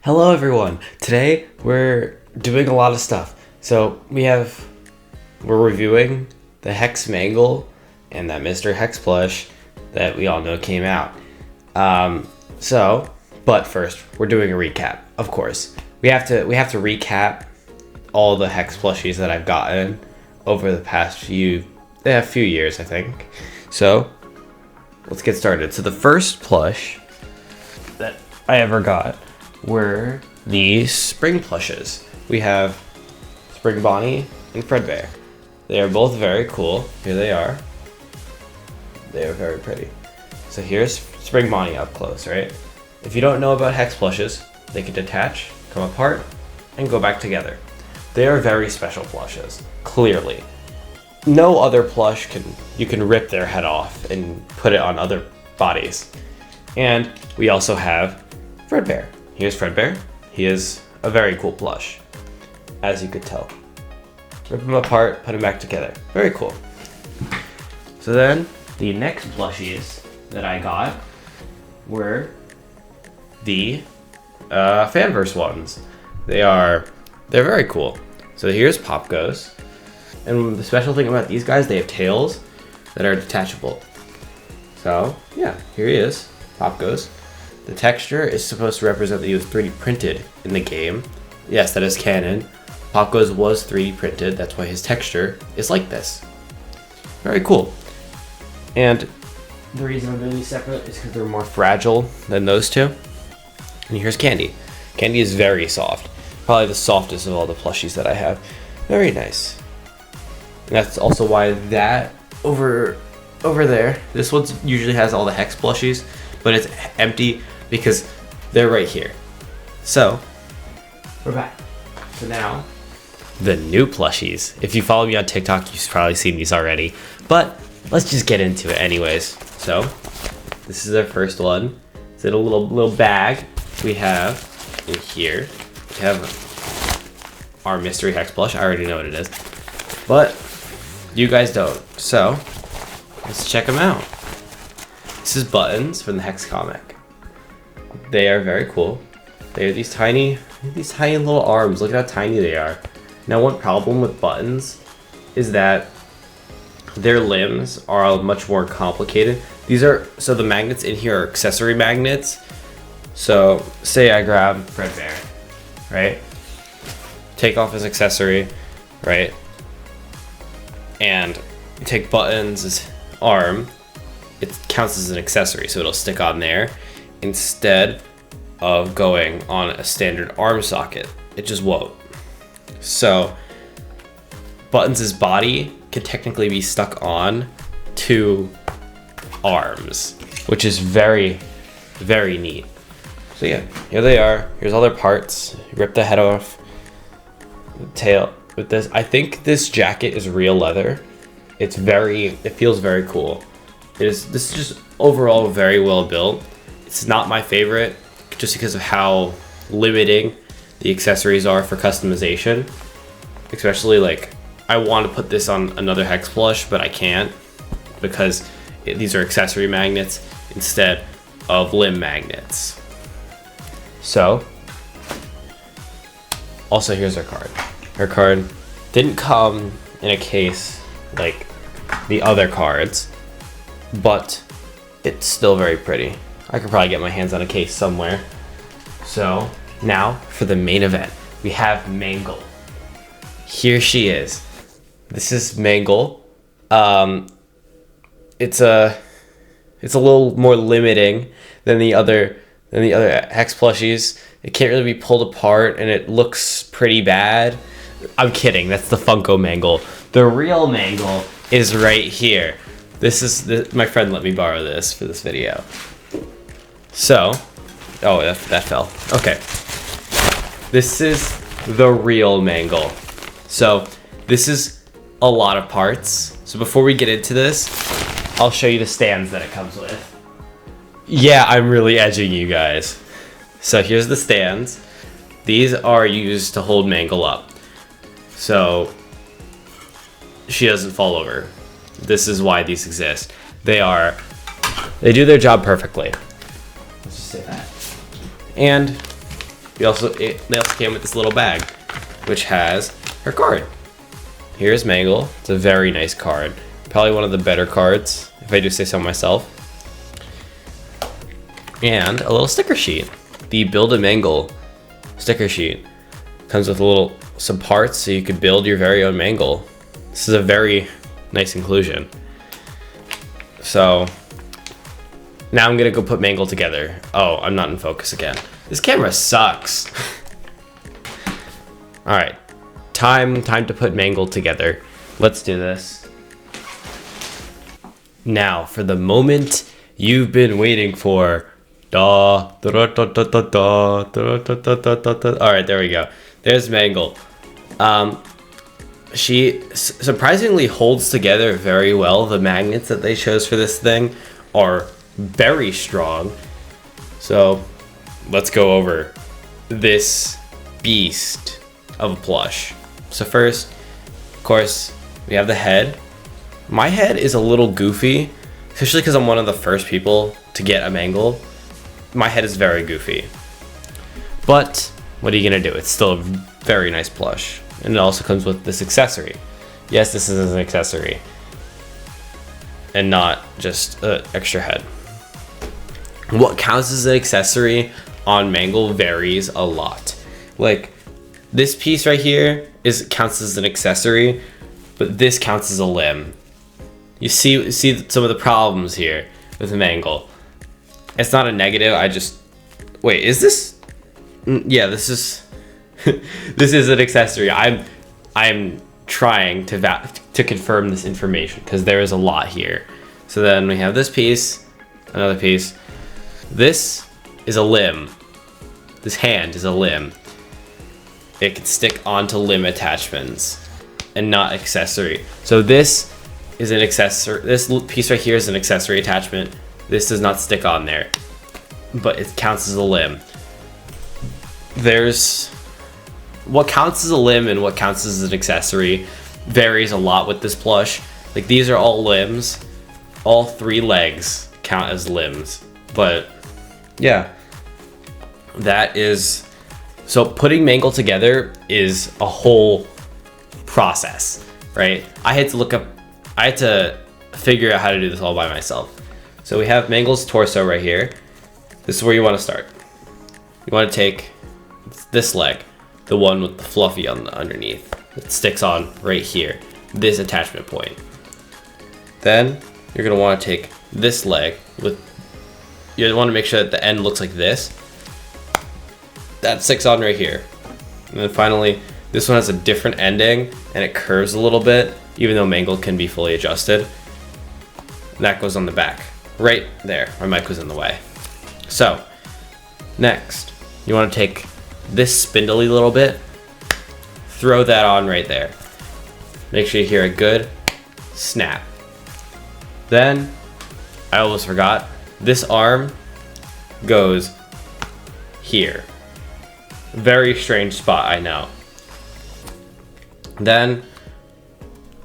Hello everyone. Today we're doing a lot of stuff. So we're reviewing the Hex Mangle and that Mr. Hex plush that we all know came out. But first we're doing a recap. Of course, we have to recap all the Hex plushies that I've gotten over the past few years, I think. So let's get started. So the first plush that I ever got were the spring plushes. We have Spring Bonnie and Fredbear. They are both very cool. Here they are. They are very pretty. So here's Spring Bonnie up close, right? If you don't know about Hex plushes, they can detach, come apart, and go back together. They are very special plushes, clearly. No other plush you can rip their head off and put it on other bodies. And we also have Fredbear. Here's Fredbear. He is a very cool plush, as you could tell. Rip him apart, put him back together. Very cool. So then, the next plushies that I got were the Fanverse ones. They're very cool. So here's Pop Goes. And the special thing about these guys, they have tails that are detachable. So, yeah, here he is. Pop Goes. The texture is supposed to represent that he was 3D printed in the game. Yes, that is canon. Pop Goes was 3D printed, that's why his texture is like this. Very cool. And the reason I'm doing these separate is because they're more fragile than those two. And here's Candy. Candy is very soft. Probably the softest of all the plushies that I have. Very nice. And that's also why that over there, this one usually has all the Hex plushies, but it's empty because they're right here. So, we're back. So now, the new plushies. If you follow me on TikTok, you've probably seen these already, but let's just get into it anyways. So, this is our first one. It's in a little bag. We have in here, we have our mystery Hex plush. I already know what it is, but you guys don't. So, let's check them out. This is Buttons from the Hex comic. They are very cool. They are these tiny little arms. Look at how tiny they are. Now, one problem with Buttons is that their limbs are much more complicated. So the magnets in here are accessory magnets. So say I grab Fredbear, right? Take off his accessory, right? And take Buttons' arm. It counts as an accessory, so it'll stick on there instead of going on a standard arm socket. It just won't. So Buttons' body can technically be stuck on two arms, which is very, very neat. So yeah, here they are. Here's all their parts. Rip the head off. The tail with this. I think this jacket is real leather. It feels very cool. This is just overall very well built. It's not my favorite just because of how limiting the accessories are for customization. Especially like, I want to put this on another Hex plush, but I can't because these are accessory magnets instead of limb magnets. So, also here's her card. Her card didn't come in a case like the other cards, but it's still very pretty. I could probably get my hands on a case somewhere. So now for the main event, we have Mangle. Here she is. This is Mangle. It's a little more limiting than the other Hex plushies. It can't really be pulled apart and it looks pretty bad. I'm kidding, that's the Funko Mangle. The real Mangle is right here. My friend let me borrow this for this video. So, oh, that fell. Okay. This is the real Mangle. So, this is a lot of parts. So before we get into this, I'll show you the stands that it comes with. Yeah, I'm really edging you guys. So here's the stands. These are used to hold Mangle up, so she doesn't fall over. This is why these exist. They do their job perfectly. Let's just say that. And they also came with this little bag, which has her card. Here's Mangle. It's a very nice card. Probably one of the better cards, if I do say so myself. And a little sticker sheet. The Build a Mangle sticker sheet. Comes with some parts so you could build your very own Mangle. This is a very nice inclusion. So now I'm gonna go put Mangle together. Oh, I'm not in focus again. This camera sucks. All right, time to put Mangle together. Let's do this. Now for the moment you've been waiting for. All right, there we go. There's Mangle. She surprisingly holds together very well. The magnets that they chose for this thing are very strong. So let's go over this beast of a plush. So first, of course, we have the head. My head is a little goofy, especially because I'm one of the first people to get a Mangle. My head is very goofy. But what are you gonna do? It's still a very nice plush. And it also comes with this accessory. Yes, this is an accessory. And not just an extra head. What counts as an accessory on Mangle varies a lot. Like, this piece right here counts as an accessory, but this counts as a limb. You see some of the problems here with Mangle. It's not a negative, wait, is this? Yeah, this is, this is an accessory. I'm trying to confirm this information because there is a lot here. So then we have this piece, another piece. This is a limb. This hand is a limb. It can stick onto limb attachments and not accessory. So this is an accessory. This piece right here is an accessory attachment. This does not stick on there, but it counts as a limb. There's what counts as a limb and what counts as an accessory varies a lot with this plush. Like, these are all limbs. All 3 legs count as limbs. But yeah, that is, so putting Mangle together is a whole process, right? I had to figure out how to do this all by myself. So we have Mangle's torso right here. This is where you want to start. You want to take this leg, the one with the fluffy on the underneath. It sticks on right here, this attachment point. Then you're going to want to take this leg you want to make sure that the end looks like this. That sticks on right here. And then finally, this one has a different ending and it curves a little bit, even though Mangle can be fully adjusted. And that goes on the back. Right there. My mic was in the way. So, next, you want to take this spindly little bit, throw that on right there. Make sure you hear a good snap. Then, I almost forgot, this arm goes here. Very strange spot, I know. Then,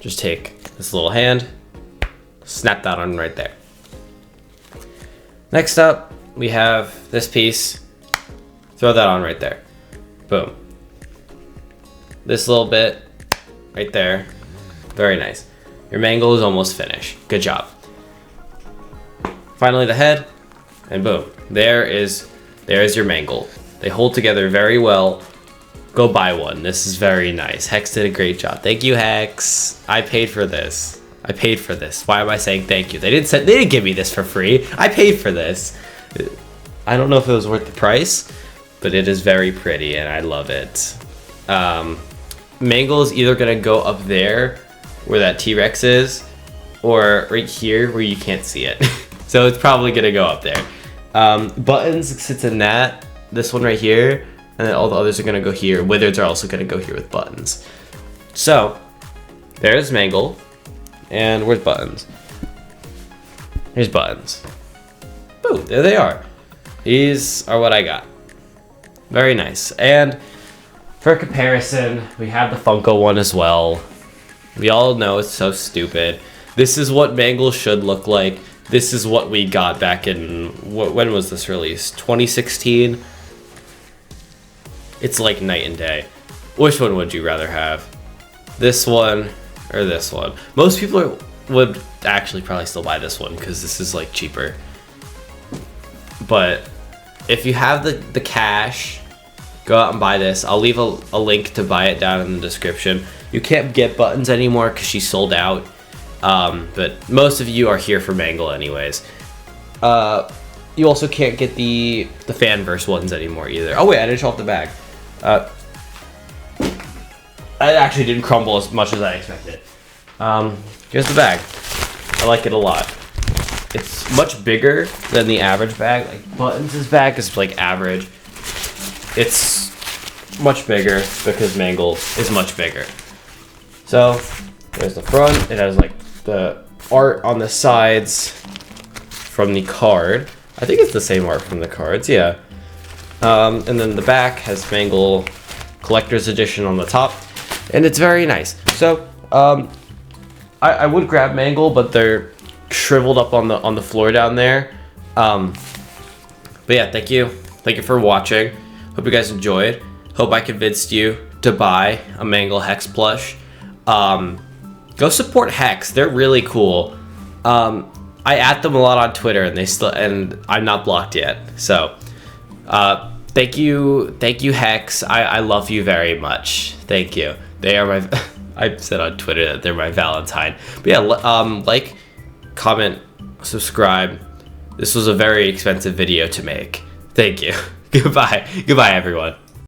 just take this little hand, snap that on right there. Next up, we have this piece. Throw that on right there. Boom. This little bit right there. Very nice. Your Mangle is almost finished. Good job. Finally, the head, and boom. There's your Mangle. They hold together very well. Go buy one. This is very nice. Hex did a great job. Thank you, Hex. I paid for this. Why am I saying thank you? They didn't give me this for free. I paid for this. I don't know if it was worth the price, but it is very pretty and I love it. Mangle is either gonna go up there where that T-Rex is, or right here where you can't see it. So it's probably gonna go up there. Buttons sits in this one right here, and then all the others are gonna go here. Wizards are also gonna go here with buttons. So there's Mangle. And where's buttons? Here's buttons. Boom, there they are. These are what I got. Very nice. And for comparison, we have the Funko one as well. We all know it's so stupid. This is what Mangle should look like. This is what we got back in, when was this released? 2016? It's like night and day. Which one would you rather have? This one or this one? Most people would actually probably still buy this one because this is like cheaper. But if you have the cash, go out and buy this. I'll leave a link to buy it down in the description. You can't get buttons anymore because she's sold out. But most of you are here for Mangle anyways. You also can't get the Fanverse ones anymore either. Oh wait, I didn't show off the bag. It actually didn't crumble as much as I expected. Here's the bag. I like it a lot. It's much bigger than the average bag. Like Buttons' bag is like average. It's much bigger because Mangle is much bigger. So there's the front. It has like the art on the sides from the card. I think it's the same art from the cards, yeah. And then the back has Mangle Collector's Edition on the top, and it's very nice. So I would grab Mangle, but they're shriveled up on the floor down there. But yeah, thank you for watching. Hope you guys enjoyed. Hope I convinced you to buy a Mangle Hex plush. Go support Hex. They're really cool. I at them a lot on Twitter, and I'm not blocked yet. So thank you Hex. I love you very much. Thank you. They are my I said on Twitter that they're my Valentine. But yeah, like, comment, subscribe. This was a very expensive video to make. Thank you. Goodbye everyone.